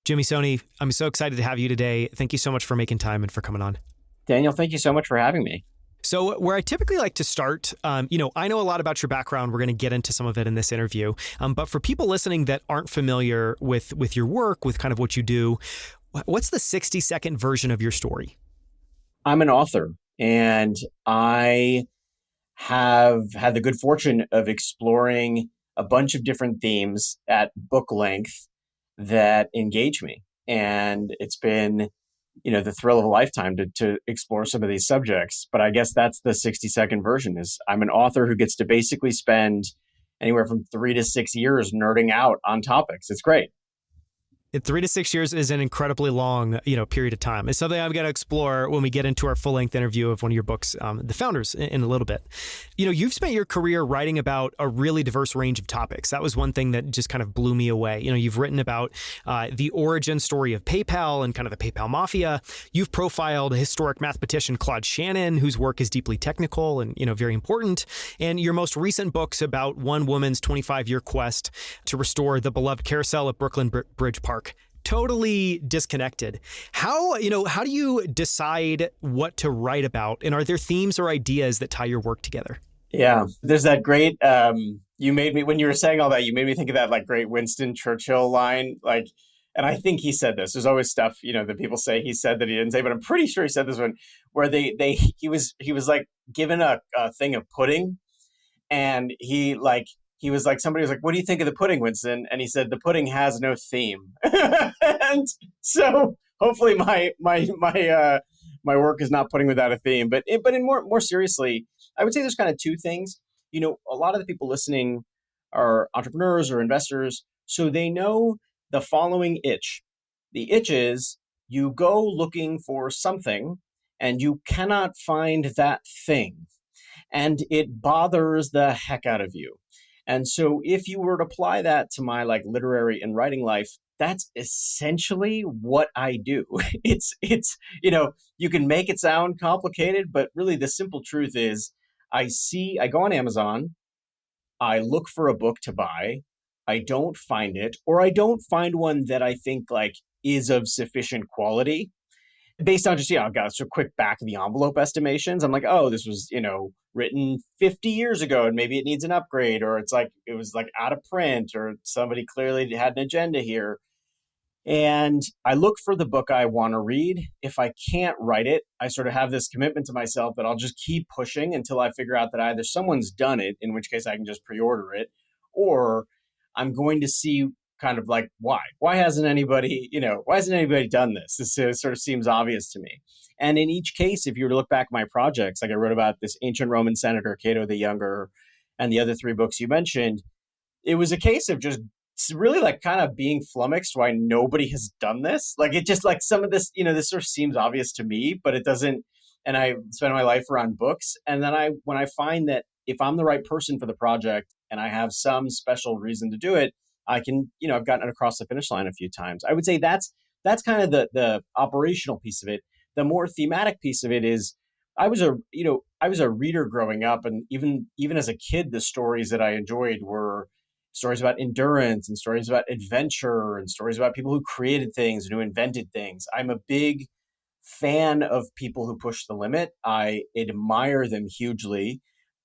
Jimmy, Soni, I'm so excited to have you today. Thank you so much for making time and for coming on. Daniel, thank you so much for having me. So where I typically like to start, I know a lot about your background. We're going to get into some of it in this interview. But for people listening that aren't familiar with your work, with kind of what you do, what's the 60-second version of your story? I'm an author, and I have had the good fortune of exploring a bunch of different themes at book length that engage me. And it's been, the thrill of a lifetime to explore some of these subjects. But I guess that's the 60-second version is I'm an author who gets to basically spend anywhere from 3 to 6 years nerding out on topics. It's great. 3 to 6 years is an incredibly long, period of time. It's something I'm going to explore when we get into our full-length interview of one of your books, The Founders, in a little bit. You've spent your career writing about a really diverse range of topics. That was one thing that just kind of blew me away. You've written about the origin story of PayPal and kind of the PayPal mafia. You've profiled historic mathematician Claude Shannon, whose work is deeply technical and, very important. And your most recent book's about one woman's 25-year quest to restore the beloved carousel at Brooklyn Bridge Park. Totally disconnected. How do you decide what to write about? And are there themes or ideas that tie your work together? Yeah, there's that great, you made me, when you were saying all that, you made me think of that like great Winston Churchill line, and I think he said this. There's always stuff, that people say he said that he didn't say, but I'm pretty sure he said this one where he was like given a thing of pudding, and he was like, somebody was like, what do you think of the pudding, Winston? And he said, the pudding has no theme. And so hopefully my work is not pudding without a theme. But in more seriously, I would say there's kind of two things. A lot of the people listening are entrepreneurs or investors, so they know the following itch. The itch is you go looking for something and you cannot find that thing. And it bothers the heck out of you. And so if you were to apply that to my literary and writing life, that's essentially what I do. It's you can make it sound complicated, but really the simple truth is I go on Amazon, I look for a book to buy, I don't find it, or I don't find one that I think is of sufficient quality based on just, I've got some quick back of the envelope estimations. I'm like, oh, this was, written 50 years ago and maybe it needs an upgrade, or it was out of print, or somebody clearly had an agenda here. And I look for the book I want to read. If I can't write it, I sort of have this commitment to myself that I'll just keep pushing until I figure out that either someone's done it, in which case I can just pre-order it, or I'm going to see kind of why hasn't anybody done this? This sort of seems obvious to me. And in each case, if you were to look back at my projects, I wrote about this ancient Roman senator, Cato the Younger, and the other three books you mentioned, it was a case of just really kind of being flummoxed why nobody has done this. It just some of this, this sort of seems obvious to me, but it doesn't. And I spend my life around books. And then when I find that if I'm the right person for the project and I have some special reason to do it, I can, I've gotten it across the finish line a few times. I would say that's kind of the operational piece of it. The more thematic piece of it is I was a reader growing up, and even as a kid, the stories that I enjoyed were stories about endurance and stories about adventure and stories about people who created things and who invented things. I'm a big fan of people who push the limit. I admire them hugely.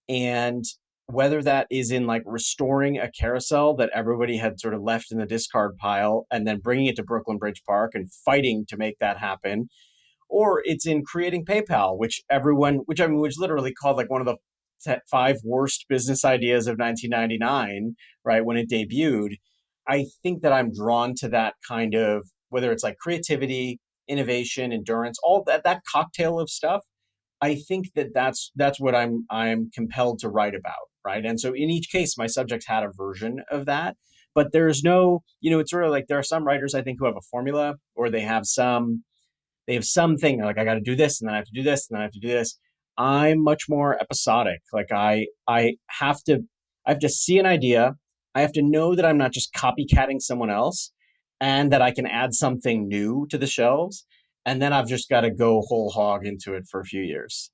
And whether that is in restoring a carousel that everybody had sort of left in the discard pile and then bringing it to Brooklyn Bridge Park and fighting to make that happen, or it's in creating PayPal, which literally called one of the 5 worst business ideas of 1999, right, when it debuted. I think that I'm drawn to that kind of, whether it's creativity, innovation, endurance, all that cocktail of stuff. I think that's what I'm compelled to write about, right? And so in each case, my subjects had a version of that, but there's no, it's sort of there are some writers I think who have a formula, or they have something I got to do this, and then I have to do this, and then I have to do this. I'm much more episodic. I have to see an idea. I have to know that I'm not just copycatting someone else, and that I can add something new to the shelves. And then I've just got to go whole hog into it for a few years.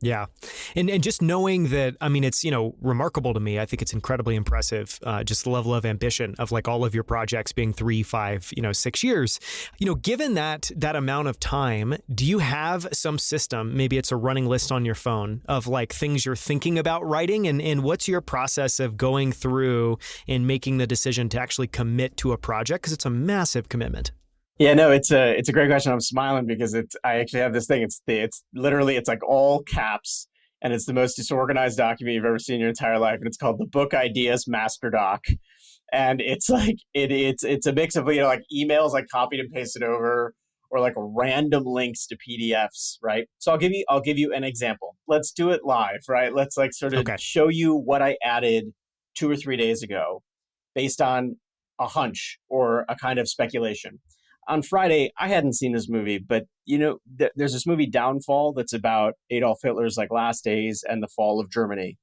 Yeah. And just knowing that, I mean, it's, remarkable to me. I think it's incredibly impressive, just the level of ambition of like all of your projects being 3, 5, 6 years. Given that amount of time, do you have some system, maybe it's a running list on your phone of like things you're thinking about writing, and what's your process of going through and making the decision to actually commit to a project? Because it's a massive commitment. Yeah, no, it's a great question. I'm smiling because I actually have this thing. It's literally it's like all caps, and it's the most disorganized document you've ever seen in your entire life, and it's called the Book Ideas Master Doc. And it's like it's a mix of like emails like copied and pasted over, or like random links to PDFs, right? So I'll give you an example. Let's do it live, right? Let's like sort of Okay. show you what I added 2 or 3 days ago based on a hunch or a kind of speculation. On Friday, I hadn't seen this movie, but there's this movie Downfall that's about Adolf Hitler's like last days and the fall of Germany.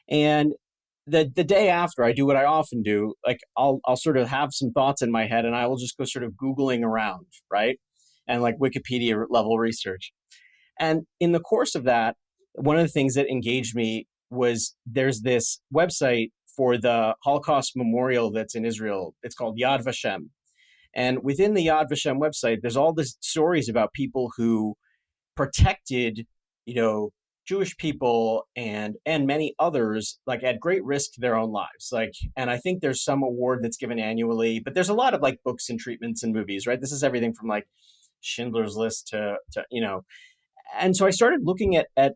And the day after, I do what I often do, like I'll sort of have some thoughts in my head, and I will just go sort of Googling around, right? And like Wikipedia level research. And in the course of that, one of the things that engaged me was there's this website for the Holocaust Memorial that's in Israel. It's called Yad Vashem. And within the Yad Vashem website, there's all these stories about people who protected, Jewish people and many others, like at great risk to their own lives. Like, and I think there's some award that's given annually, but there's a lot of like books and treatments and movies, right? This is everything from like Schindler's List to. And so I started looking at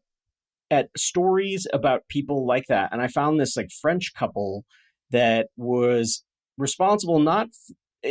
stories about people like that, and I found this like French couple that was responsible not.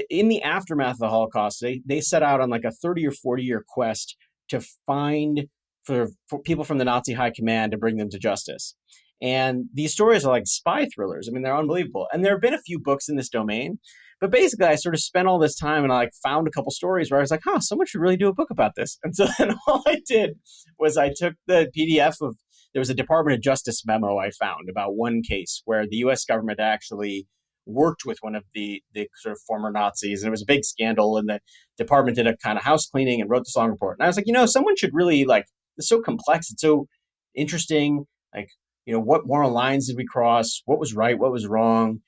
In the aftermath of the Holocaust, they set out on like a 30 or 40 year quest to find for people from the Nazi high command to bring them to justice. And these stories are like spy thrillers. I mean, they're unbelievable. And there have been a few books in this domain, but basically I sort of spent all this time and I like found a couple stories where I was like, someone should really do a book about this. And so then all I did was I took the PDF of, there was a Department of Justice memo I found about one case where the US government actually worked with one of the sort of former Nazis, and it was a big scandal, and the department did a kind of house cleaning and wrote this long report. And I was like, someone should really like, it's so complex, it's so interesting, like, what moral lines did we cross, what was right, what was wrong.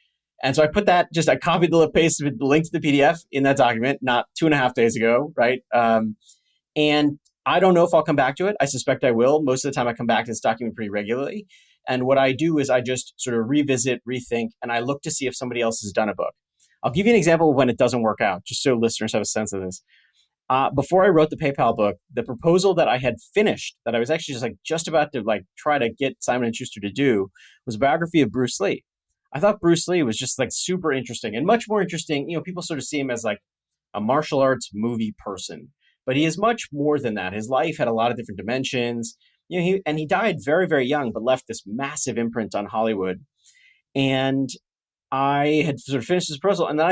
And so I put that, I copied the paste the link to the PDF in that document, not 2.5 days ago, right? And I don't know if I'll come back to it. I suspect I will. Most of the time I come back to this document pretty regularly. And what I do is I just sort of revisit, rethink, and I look to see if somebody else has done a book. I'll give you an example of when it doesn't work out, just so listeners have a sense of this. Before I wrote the PayPal book, the proposal that I had finished, that I was actually just about to like try to get Simon & Schuster to do, was a biography of Bruce Lee. I thought Bruce Lee was just like super interesting, and much more interesting. People sort of see him as like a martial arts movie person, but he is much more than that. His life had a lot of different dimensions. He died very, very young, but left this massive imprint on Hollywood. And I had sort of finished this proposal, and then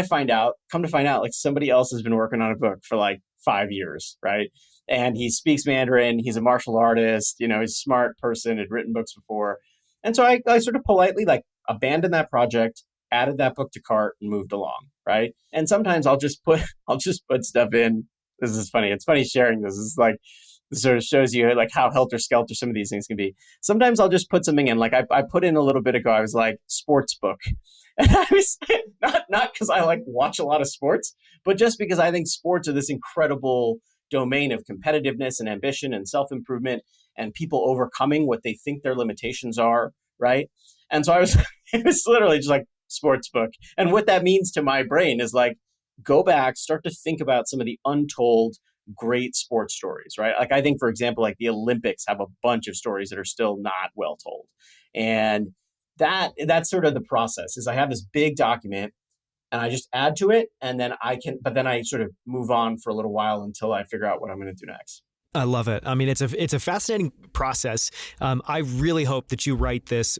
come to find out, like somebody else has been working on a book for like 5 years, right? And he speaks Mandarin. He's a martial artist. He's a smart person, had written books before. And so I sort of politely like abandoned that project, added that book to cart, and moved along, right? And sometimes I'll just put stuff in. This is funny. It's funny sharing this. It's like, this sort of shows you like how helter-skelter some of these things can be. Sometimes I'll just put something in. Like I put in a little bit ago, I was like, sports book. And I was not because I like watch a lot of sports, but just because I think sports are this incredible domain of competitiveness and ambition and self-improvement and people overcoming what they think their limitations are, right? And so it was literally just like sports book. And what that means to my brain is like, go back, start to think about some of the untold great sports stories, right? Like I think, for example, like the Olympics have a bunch of stories that are still not well told. And that's sort of the process is I have this big document and I just add to it, and then then I sort of move on for a little while until I figure out what I'm going to do next. I love it. I mean, it's a fascinating process. I really hope that you write this,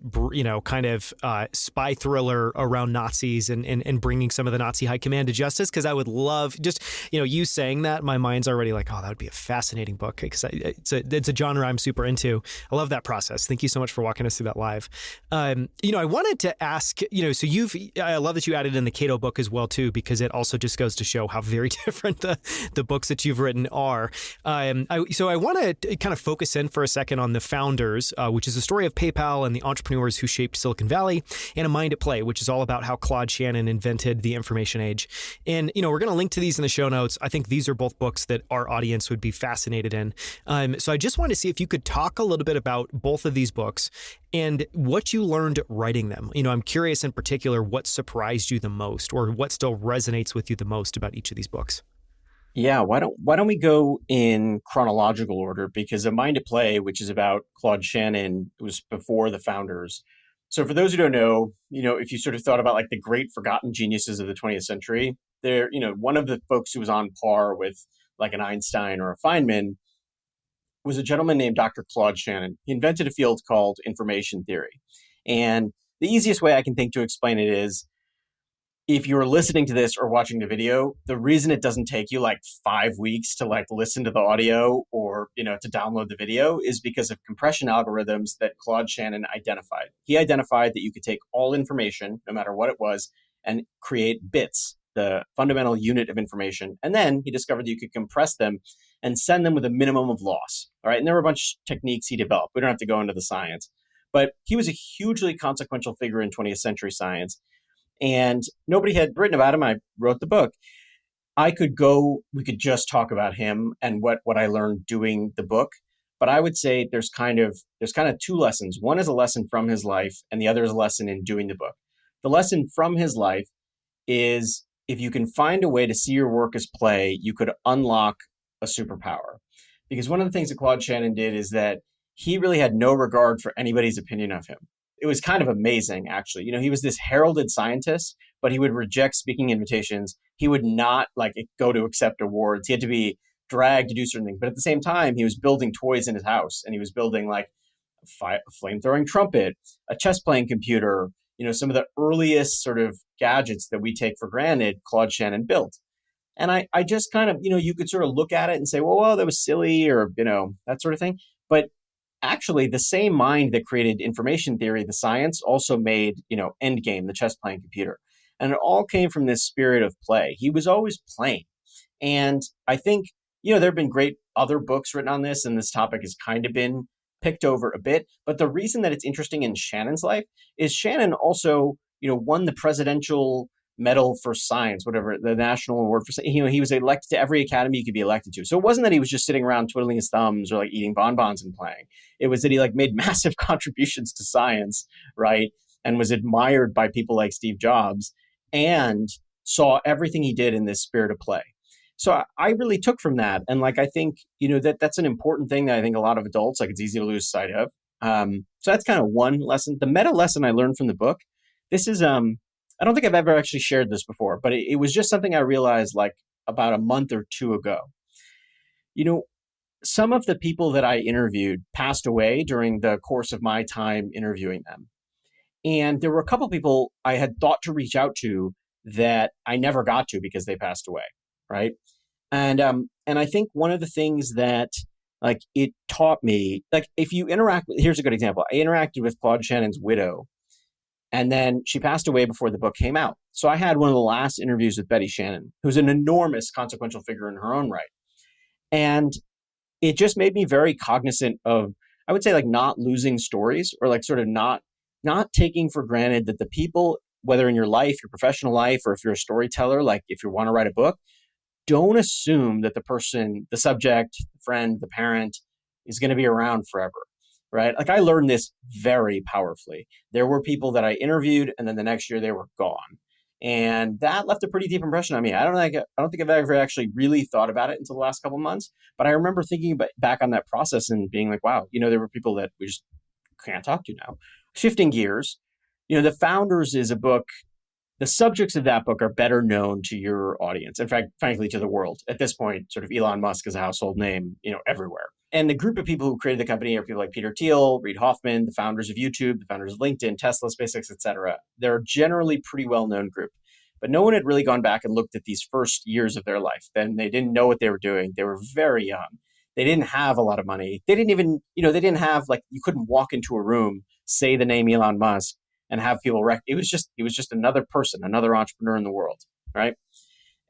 kind of spy thriller around Nazis and bringing some of the Nazi high command to justice. Because I would love just, you saying that. My mind's already like, oh, that would be a fascinating book. Because it's a genre I'm super into. I love that process. Thank you so much for walking us through that live. I wanted to ask, so I love that you added in the Cato book as well too, because it also just goes to show how very different the books that you've written are. I I want to kind of focus in for a second on The Founders, which is the story of PayPal and the entrepreneurs who shaped Silicon Valley, and A Mind at Play, which is all about how Claude Shannon invented the information age. And, we're going to link to these in the show notes. I think these are both books that our audience would be fascinated in. So I just wanted to see if you could talk a little bit about both of these books and what you learned writing them. I'm curious in particular what surprised you the most or what still resonates with you the most about each of these books. Yeah, why don't we go in chronological order? Because A Mind at Play, which is about Claude Shannon, it was before The Founders. So for those who don't know, if you sort of thought about like the great forgotten geniuses of the 20th century, they're, one of the folks who was on par with like an Einstein or a Feynman was a gentleman named Dr. Claude Shannon. He invented a field called information theory. And the easiest way I can think to explain it is, if you're listening to this or watching the video, the reason it doesn't take you like 5 weeks to like listen to the audio or, to download the video is because of compression algorithms that Claude Shannon identified. He identified that you could take all information, no matter what it was, and create bits, the fundamental unit of information. And then he discovered that you could compress them and send them with a minimum of loss. All right. And there were a bunch of techniques he developed. We don't have to go into the science, but he was a hugely consequential figure in 20th century science. And nobody had written about him. I wrote the book. We could just talk about him and what I learned doing the book. But I would say there's kind of two lessons. One is a lesson from his life, and the other is a lesson in doing the book. The lesson from his life is if you can find a way to see your work as play, you could unlock a superpower. Because one of the things that Claude Shannon did is that he really had no regard for anybody's opinion of him. It was kind of amazing, actually. He was this heralded scientist, but he would reject speaking invitations. He would not go to accept awards. He had to be dragged to do certain things. But at the same time, he was building toys in his house, and he was building like a flame-throwing trumpet, a chess-playing computer, some of the earliest sort of gadgets that we take for granted, Claude Shannon built. And I just kind of, you could sort of look at it and say, well, that was silly or, that sort of thing. But actually, the same mind that created information theory, the science, also made, Endgame, the chess playing computer. And it all came from this spirit of play. He was always playing. And I think, there have been great other books written on this, and this topic has kind of been picked over a bit. But the reason that it's interesting in Shannon's life is Shannon also, won the presidential medal for science, whatever, the national award for, he was elected to every academy you could be elected to. So it wasn't that he was just sitting around twiddling his thumbs or like eating bonbons and playing. It was that he made massive contributions to science, right? And was admired by people like Steve Jobs and saw everything he did in this spirit of play. So I really took from that. And I think, that's an important thing that I think a lot of adults, it's easy to lose sight of. So that's kind of one lesson. The meta lesson I learned from the book, this is, I don't think I've ever actually shared this before, but it was just something I realized about a month or two ago. Some of the people that I interviewed passed away during the course of my time interviewing them. And there were a couple of people I had thought to reach out to that I never got to because they passed away, right? And I think one of the things that it taught me, if you interact with, here's a good example. I interacted with Claude Shannon's widow, and then she passed away before the book came out. So I had one of the last interviews with Betty Shannon, who's an enormous consequential figure in her own right. And it just made me very cognizant of, I would say, not losing stories or sort of not taking for granted that the people, whether in your life, your professional life, or if you're a storyteller, if you want to write a book, don't assume that the person, the subject, the friend, the parent is going to be around forever. Right? I learned this very powerfully. There were people that I interviewed, and then the next year they were gone. And that left a pretty deep impression on me. I don't think I've ever actually really thought about it until the last couple of months. But I remember thinking back on that process and being like, wow, there were people that we just can't talk to now. Shifting gears, The Founders is a book. The subjects of that book are better known to your audience. In fact, frankly, to the world. At this point, sort of Elon Musk is a household name, everywhere. And the group of people who created the company are people like Peter Thiel, Reid Hoffman, the founders of YouTube, the founders of LinkedIn, Tesla, SpaceX, et cetera. They're a generally pretty well-known group. But no one had really gone back and looked at these first years of their life. Then they didn't know what they were doing. They were very young. They didn't have a lot of money. They didn't even, they didn't have, you couldn't walk into a room, say the name Elon Musk, and have people he was just another person, another entrepreneur in the world, right?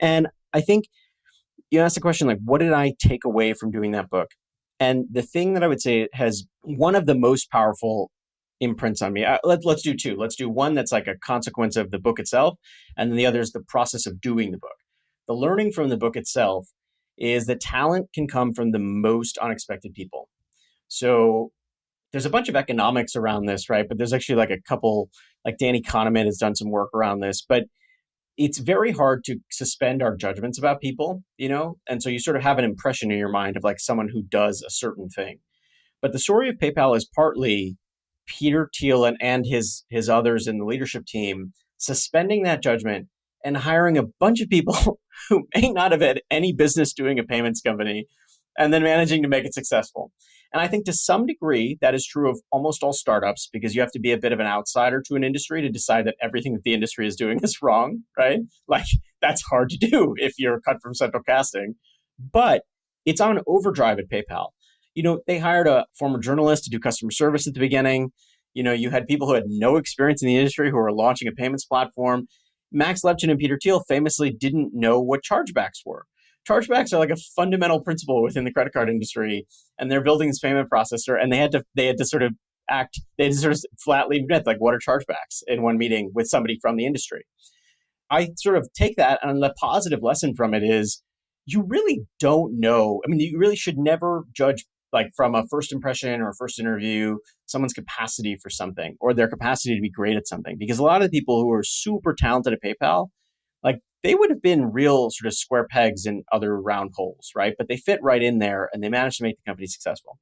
And I think you asked the question, like, what did I take away from doing that book? And the thing that I would say has one of the most powerful imprints on me. Let's do two. Let's do one that's like a consequence of the book itself, and then the other is the process of doing the book. The learning from the book itself is that talent can come from the most unexpected people. So there's a bunch of economics around this, right? But there's actually like a couple, like Danny Kahneman has done some work around this, but it's very hard to suspend our judgments about people, And so you sort of have an impression in your mind of like someone who does a certain thing. But the story of PayPal is partly Peter Thiel and his others in the leadership team suspending that judgment and hiring a bunch of people who may not have had any business doing a payments company and then managing to make it successful. And I think to some degree, that is true of almost all startups because you have to be a bit of an outsider to an industry to decide that everything that the industry is doing is wrong, right? Like that's hard to do if you're cut from central casting. But it's on overdrive at PayPal. They hired a former journalist to do customer service at the beginning. You had people who had no experience in the industry who were launching a payments platform. Max Levchin and Peter Thiel famously didn't know what chargebacks were. Chargebacks are like a fundamental principle within the credit card industry, and they're building this payment processor, and they had to sort of flatly admit, like, what are chargebacks in one meeting with somebody from the industry. I sort of take that, and the positive lesson from it is you really don't know. I mean, you really should never judge like from a first impression or a first interview, someone's capacity for something or their capacity to be great at something. Because a lot of the people who are super talented at PayPal, like they would have been real sort of square pegs in other round holes, right? But they fit right in there and they managed to make the company successful.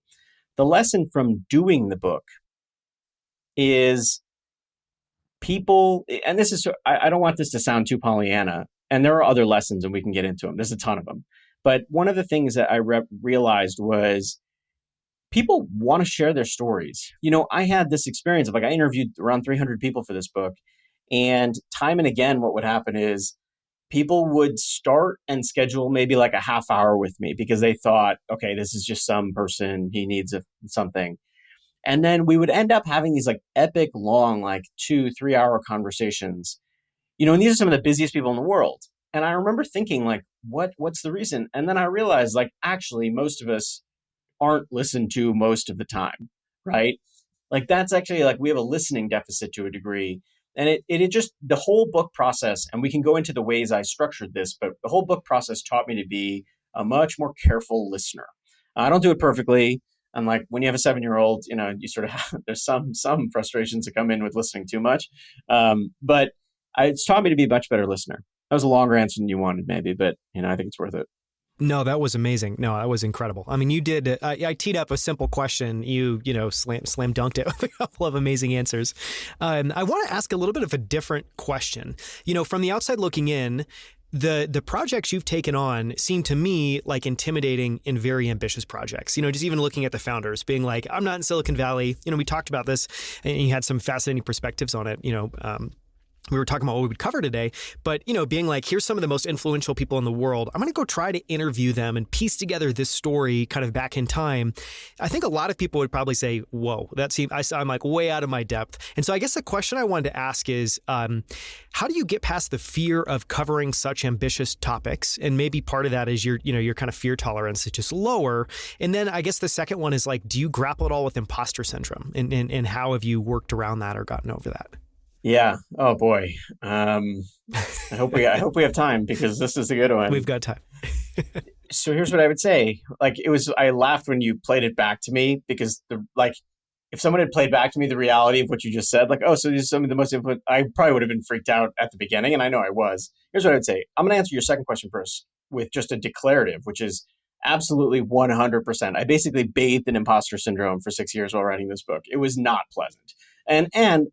The lesson from doing the book is people, and this is, I don't want this to sound too Pollyanna, and there are other lessons and we can get into them. There's a ton of them. But one of the things that I realized was people want to share their stories. I had this experience of I interviewed around 300 people for this book. And time and again, what would happen is people would start and schedule maybe like a half hour with me because they thought, okay, this is just some person, he needs something. And then we would end up having these like epic long, like 2-3 hour conversations, and these are some of the busiest people in the world. And I remember thinking like, what's the reason? And then I realized like, actually, most of us aren't listened to most of the time, right? Like that's actually like we have a listening deficit to a degree. And it just, the whole book process, and we can go into the ways I structured this, but the whole book process taught me to be a much more careful listener. I don't do it perfectly. And like when you have a 7-year-old, you sort of have, there's some frustrations that come in with listening too much. But it's taught me to be a much better listener. That was a longer answer than you wanted maybe, but I think it's worth it. No, that was amazing. No, that was incredible. I mean, you did. I teed up a simple question. You slam dunked it with a couple of amazing answers. I want to ask a little bit of a different question. From the outside looking in, the projects you've taken on seem to me like intimidating and very ambitious projects. Just even looking at the founders, being like, I'm not in Silicon Valley. We talked about this, and you had some fascinating perspectives on it. We were talking about what we would cover today, but, being like, here's some of the most influential people in the world. I'm going to go try to interview them and piece together this story kind of back in time. I think a lot of people would probably say, whoa, I'm like way out of my depth. And so I guess the question I wanted to ask is, how do you get past the fear of covering such ambitious topics? And maybe part of that is your kind of fear tolerance is just lower. And then I guess the second one is like, do you grapple at all with imposter syndrome? And how have you worked around that or gotten over that? Yeah. Oh boy. I hope we have time because this is a good one. We've got time. So here's what I would say. Like I laughed when you played it back to me because if someone had played back to me the reality of what you just said, like, oh, so these are some of the most influential, I probably would have been freaked out at the beginning, and I know I was. Here's what I would say. I'm going to answer your second question first with just a declarative, which is absolutely 100%. I basically bathed in imposter syndrome for 6 years while writing this book. It was not pleasant. And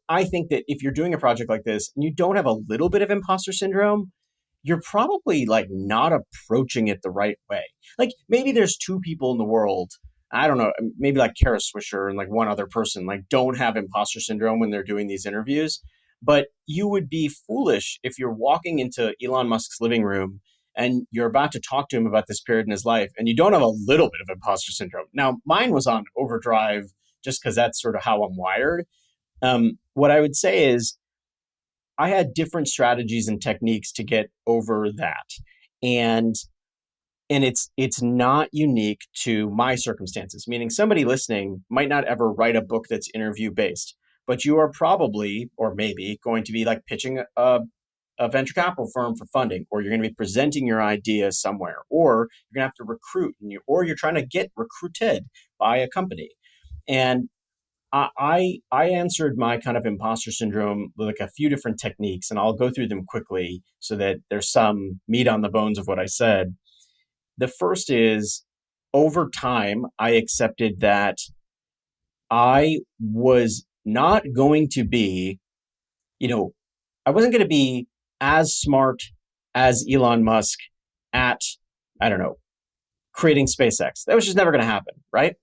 I think that if you're doing a project like this and you don't have a little bit of imposter syndrome, you're probably like not approaching it the right way. Like maybe there's 2 people in the world, I don't know, maybe like Kara Swisher and like one other person, like don't have imposter syndrome when they're doing these interviews. But you would be foolish if you're walking into Elon Musk's living room and you're about to talk to him about this period in his life and you don't have a little bit of imposter syndrome. Now, mine was on overdrive just because that's sort of how I'm wired. What I would say is I had different strategies and techniques to get over that. And And it's not unique to my circumstances, meaning somebody listening might not ever write a book that's interview based, but you are probably, or maybe, going to be like pitching a venture capital firm for funding, or you're going to be presenting your idea somewhere, or you're going to have to recruit, or you're trying to get recruited by a company. And I answered my kind of imposter syndrome with like a few different techniques, and I'll go through them quickly so that there's some meat on the bones of what I said. The first is, over time, I accepted that I was not going to be, I wasn't going to be as smart as Elon Musk at, I don't know, creating SpaceX. That was just never going to happen, right?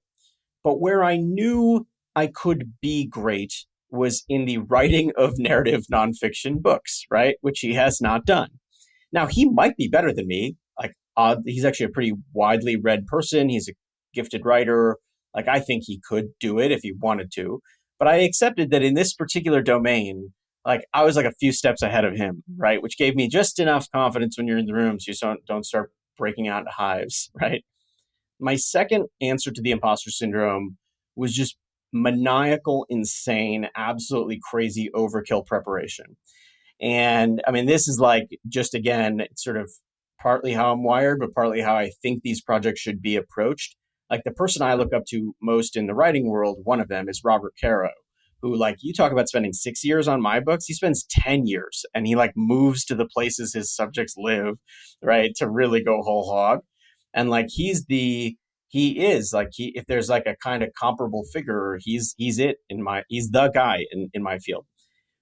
But where I knew I could be great was in the writing of narrative nonfiction books, right? Which he has not done. Now, he might be better than me. Like, he's actually a pretty widely read person. He's a gifted writer. Like, I think he could do it if he wanted to. But I accepted that in this particular domain, like, I was like a few steps ahead of him, right? Which gave me just enough confidence when you're in the room so you don't start breaking out into hives, right? My second answer to the imposter syndrome was just maniacal, insane, absolutely crazy overkill preparation. And I mean, this is like, just again, it's sort of partly how I'm wired, but partly how I think these projects should be approached. Like, the person I look up to most in the writing world, one of them is Robert Caro, who, like, you talk about spending 6 years on my books, he spends 10 years and he like moves to the places his subjects live, right, to really go whole hog. And like, if there's like a kind of comparable figure, he's the guy in my field.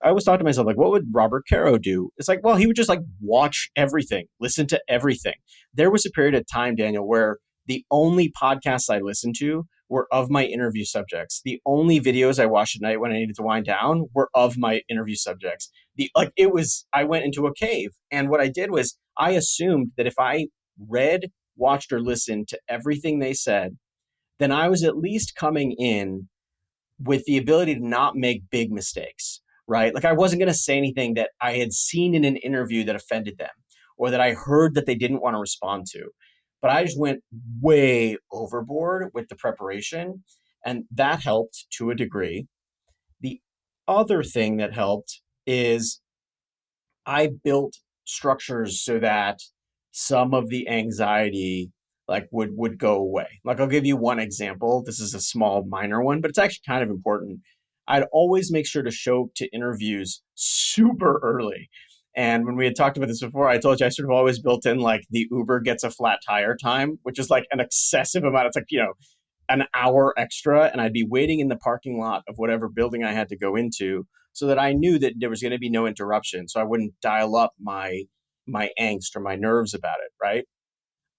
I always thought to myself, like, what would Robert Caro do? It's like, well, he would just like watch everything, listen to everything. There was a period of time, Daniel, where the only podcasts I listened to were of my interview subjects. The only videos I watched at night when I needed to wind down were of my interview subjects. I went into a cave. And what I did was I assumed that if I read, watched, or listened to everything they said, then I was at least coming in with the ability to not make big mistakes, right? Like, I wasn't going to say anything that I had seen in an interview that offended them or that I heard that they didn't want to respond to. But I just went way overboard with the preparation, and that helped to a degree. The other thing that helped is I built structures so that some of the anxiety like would go away. Like, I'll give you one example. This is a small minor one, but it's actually kind of important. I'd always make sure to show up to interviews super early. And when we had talked about this before, I told you I sort of always built in like the Uber gets a flat tire time, which is like an excessive amount. It's like, an hour extra. And I'd be waiting in the parking lot of whatever building I had to go into so that I knew that there was going to be no interruption. So I wouldn't dial up my angst or my nerves about it, right?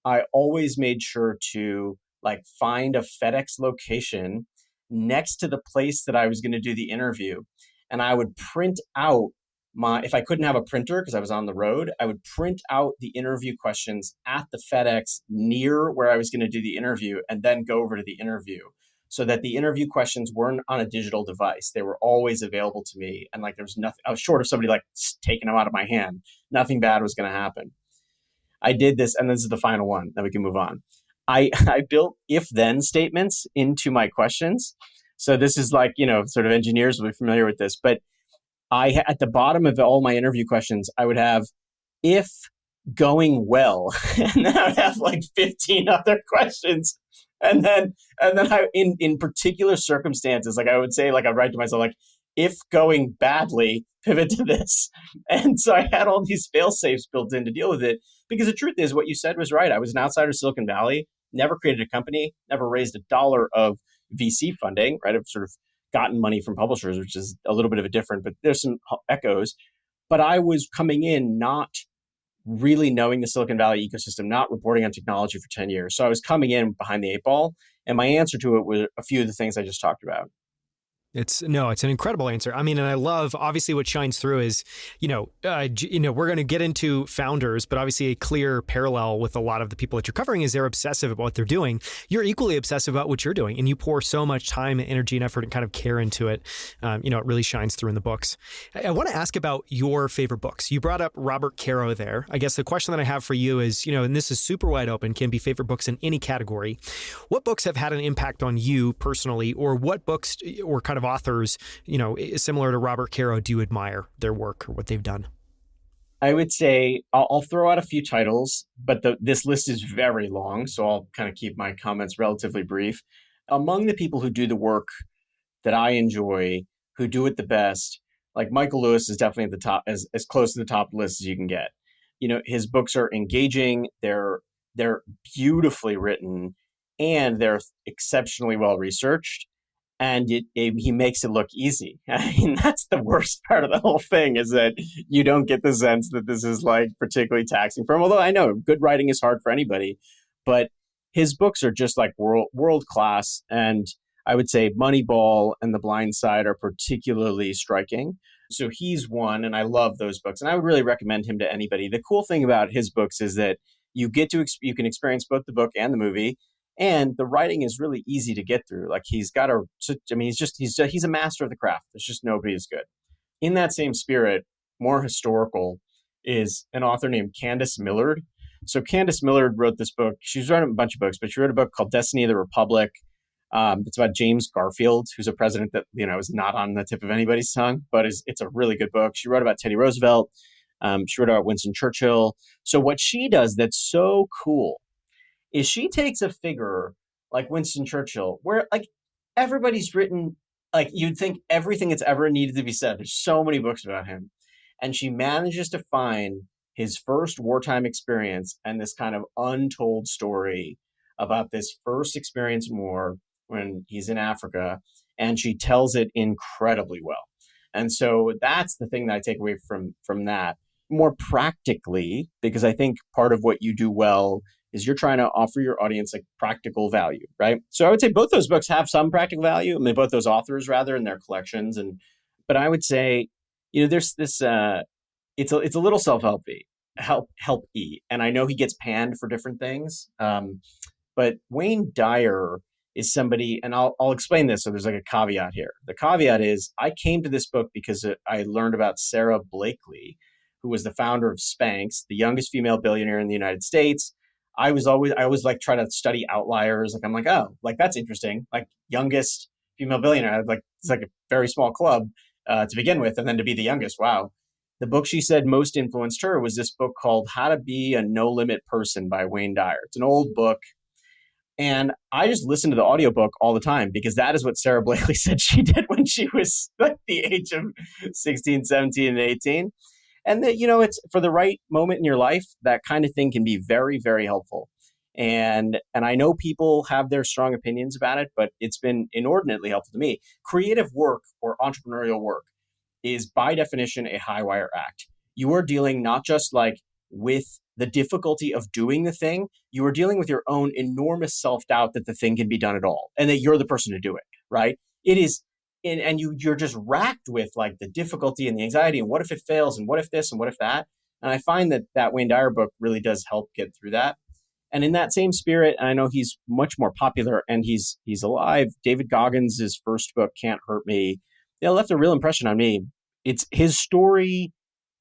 I always made sure to like find a FedEx location next to the place that I was going to do the interview. And I would print out if I couldn't have a printer because I was on the road, I would print out the interview questions at the FedEx near where I was going to do the interview and then go over to the interview so that the interview questions weren't on a digital device. They were always available to me. And like, there was nothing, I was short of somebody like taking them out of my hand. Nothing bad was going to happen. I did this, and this is the final one, then we can move on. I built if-then statements into my questions. So this is like, sort of engineers will be familiar with this, but at the bottom of all my interview questions, I would have if going well, and then I would have like 15 other questions. And then I, in particular circumstances, like I would say, like I'd write to myself, like, if going badly, pivot to this. And so I had all these fail safes built in to deal with it. Because the truth is, what you said was right. I was an outsider of Silicon Valley, never created a company, never raised $1 of VC funding, right? I've sort of gotten money from publishers, which is a little bit of a different, but there's some echoes. But I was coming in not really knowing the Silicon Valley ecosystem, not reporting on technology for 10 years. So I was coming in behind the eight ball. And my answer to it was a few of the things I just talked about. It's an incredible answer. I mean, and I love obviously what shines through is, we're going to get into founders, but obviously a clear parallel with a lot of the people that you're covering is they're obsessive about what they're doing. You're equally obsessive about what you're doing, and you pour so much time, energy, and effort and kind of care into it. It really shines through in the books. I want to ask about your favorite books. You brought up Robert Caro there. I guess the question that I have for you is, and this is super wide open, can be favorite books in any category. What books have had an impact on you personally, or what books or kind of authors, similar to Robert Caro, do you admire their work or what they've done? I would say I'll throw out a few titles, but this list is very long, so I'll kind of keep my comments relatively brief. Among the people who do the work that I enjoy, who do it the best, like Michael Lewis is definitely at the top, as close to the top list as you can get. His books are engaging, they're beautifully written, and they're exceptionally well researched. And he makes it look easy. I mean, that's the worst part of the whole thing, is that you don't get the sense that this is like particularly taxing for him. Although I know good writing is hard for anybody, but his books are just like world class. And I would say Moneyball and The Blind Side are particularly striking. So he's one, and I love those books. And I would really recommend him to anybody. The cool thing about his books is that you can experience both the book and the movie. And the writing is really easy to get through. Like he's a master of the craft. There's just nobody as good. In that same spirit, more historical, is an author named Candace Millard. So Candace Millard wrote this book. She's written a bunch of books, but she wrote a book called Destiny of the Republic. It's about James Garfield, who's a president that, is not on the tip of anybody's tongue, but it's a really good book. She wrote about Teddy Roosevelt. She wrote about Winston Churchill. So what she does that's so cool is she takes a figure like Winston Churchill, where like everybody's written, like you'd think everything that's ever needed to be said. There's so many books about him. And she manages to find his first wartime experience and this kind of untold story about this first experience in war when he's in Africa. And she tells it incredibly well. And so that's the thing that I take away from that. More practically, because I think part of what you do well is you're trying to offer your audience like practical value, right? So I would say both those books have some practical value. I mean, both those authors rather in their collections. But I would say, there's this, it's a little help-y. And I know he gets panned for different things. But Wayne Dyer is somebody, and I'll explain this. So there's like a caveat here. The caveat is I came to this book because I learned about Sarah Blakely, who was the founder of Spanx, the youngest female billionaire in the United States. I always like try to study outliers. Like I'm like, oh, like that's interesting. Like youngest female billionaire, like it's like a very small club to begin with, and then to be the youngest. Wow. The book she said most influenced her was this book called How to Be a No Limit Person by Wayne Dyer. It's an old book. And I just listen to the audiobook all the time because that is what Sarah Blakely said she did when she was like the age of 16, 17, and 18. And that, it's for the right moment in your life, that kind of thing can be very, very helpful. And I know people have their strong opinions about it, but it's been inordinately helpful to me. Creative work or entrepreneurial work is by definition a high wire act. You are dealing not just like with the difficulty of doing the thing, you are dealing with your own enormous self-doubt that the thing can be done at all and that you're the person to do it, right? It is. And you're just racked with like the difficulty and the anxiety and what if it fails and what if this and what if that. And I find that Wayne Dyer book really does help get through that. And in that same spirit, and I know he's much more popular and he's alive. David Goggins' first book, Can't Hurt Me, it left a real impression on me. It's his story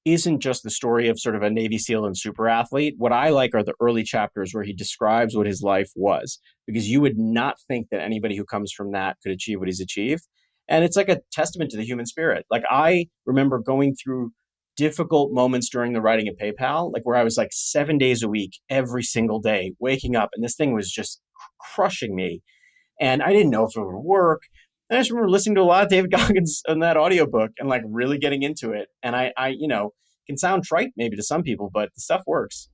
isn't just the story of sort of a Navy SEAL and super athlete. What I like are the early chapters where he describes what his life was, because you would not think that anybody who comes from that could achieve what he's achieved. And it's like a testament to the human spirit. Like I remember going through difficult moments during the writing of PayPal, like where I was like 7 days a week, every single day, waking up. And this thing was just crushing me. And I didn't know if it would work. And I just remember listening to a lot of David Goggins on that audiobook and like really getting into it. And I can sound trite maybe to some people, but the stuff works.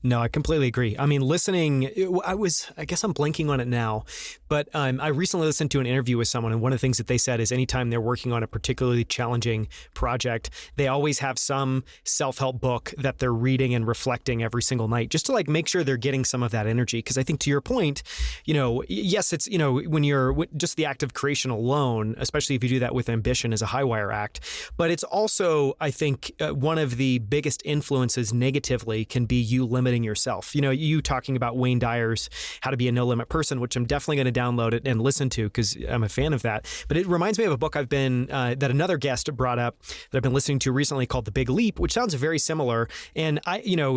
No, I completely agree. I mean, listening, I guess I'm blanking on it now, but I recently listened to an interview with someone, and one of the things that they said is anytime they're working on a particularly challenging project, they always have some self-help book that they're reading and reflecting every single night, just to like make sure they're getting some of that energy. Because I think to your point, yes, it's, when you're just the act of creation alone, especially if you do that with ambition, is a high wire act. But it's also, I think, one of the biggest influences negatively can be you limiting yourself. You talking about Wayne Dyer's How to Be a No Limit Person, which I'm definitely going to download it and listen to because I'm a fan of that. But it reminds me of a book that another guest brought up that I've been listening to recently called The Big Leap, which sounds very similar. And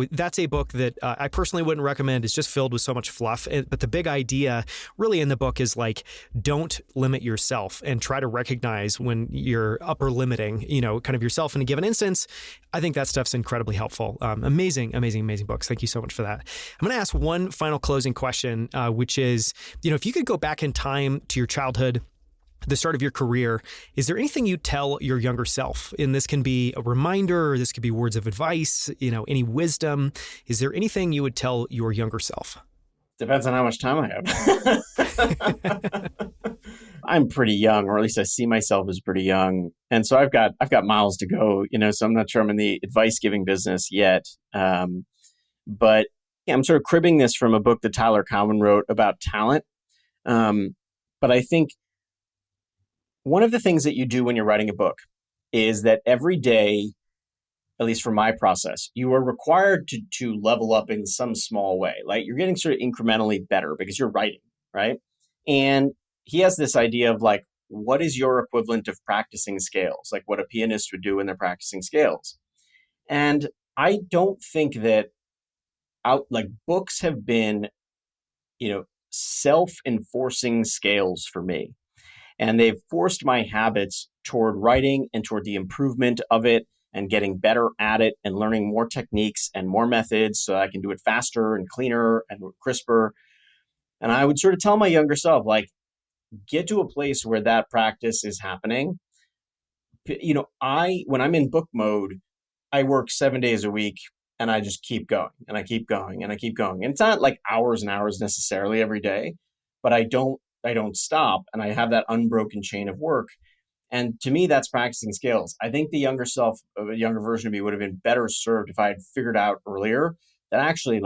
that's a book that I personally wouldn't recommend. It's just filled with so much fluff. But the big idea really in the book is like, don't limit yourself and try to recognize when you're upper limiting, kind of yourself in a given instance. I think that stuff's incredibly helpful. Amazing books. Thank you so much for that. I'm going to ask one final closing question, which is, if you could go back in time to your childhood, the start of your career, is there anything you tell your younger self? And this can be a reminder, or this could be words of advice, any wisdom. Is there anything you would tell your younger self? Depends on how much time I have. I'm pretty young, or at least I see myself as pretty young. And so I've got miles to go, so I'm not sure I'm in the advice giving business yet. But yeah, I'm sort of cribbing this from a book that Tyler Cowen wrote about talent. But I think one of the things that you do when you're writing a book is that every day, at least for my process, you are required to level up in some small way. Like you're getting sort of incrementally better because you're writing, right? And he has this idea of like, what is your equivalent of practicing scales? Like what a pianist would do when they're practicing scales. And I don't think that books have been, self-enforcing scales for me. And they've forced my habits toward writing and toward the improvement of it and getting better at it and learning more techniques and more methods so I can do it faster and cleaner and crisper. And I would sort of tell my younger self, like, get to a place where that practice is happening. When I'm in book mode, I work 7 days a week and I just keep going and I keep going and I keep going. And it's not like hours and hours necessarily every day, but I don't stop and I have that unbroken chain of work. And to me, that's practicing skills. I think the younger version of me would have been better served if I had figured out earlier that actually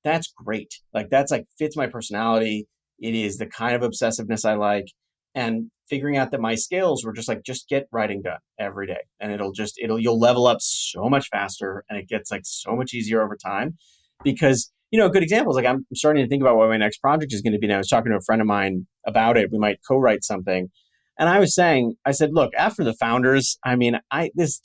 that's great. Like that's like fits my personality. It is the kind of obsessiveness I like. And figuring out that my skills were just get writing done every day. And you'll level up so much faster and it gets like so much easier over time because, a good example is like, I'm starting to think about what my next project is going to be now. I was talking to a friend of mine about it. We might co-write something. And I said, look, after the founders, next,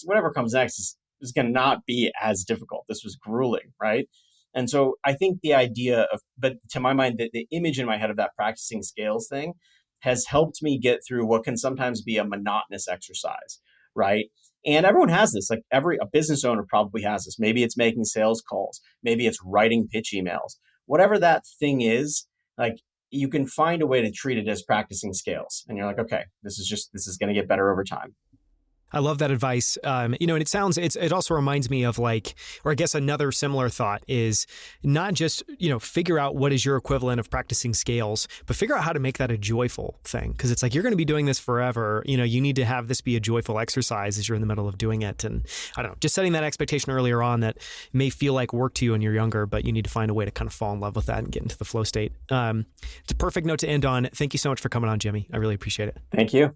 whatever comes next is going to not be as difficult. This was grueling, right? And so I think the idea but to my mind, the image in my head of that practicing scales thing has helped me get through what can sometimes be a monotonous exercise, right? And everyone has this, like a business owner probably has this. Maybe it's making sales calls. Maybe it's writing pitch emails. Whatever that thing is, like you can find a way to treat it as practicing scales. And you're like, okay, this is going to get better over time. I love that advice. And it also reminds me of or I guess another similar thought is not just, figure out what is your equivalent of practicing scales, but figure out how to make that a joyful thing. Cause it's like, you're going to be doing this forever. You need to have this be a joyful exercise as you're in the middle of doing it. And I don't know, just setting that expectation earlier on that may feel like work to you when you're younger, but you need to find a way to kind of fall in love with that and get into the flow state. It's a perfect note to end on. Thank you so much for coming on, Jimmy. I really appreciate it. Thank you.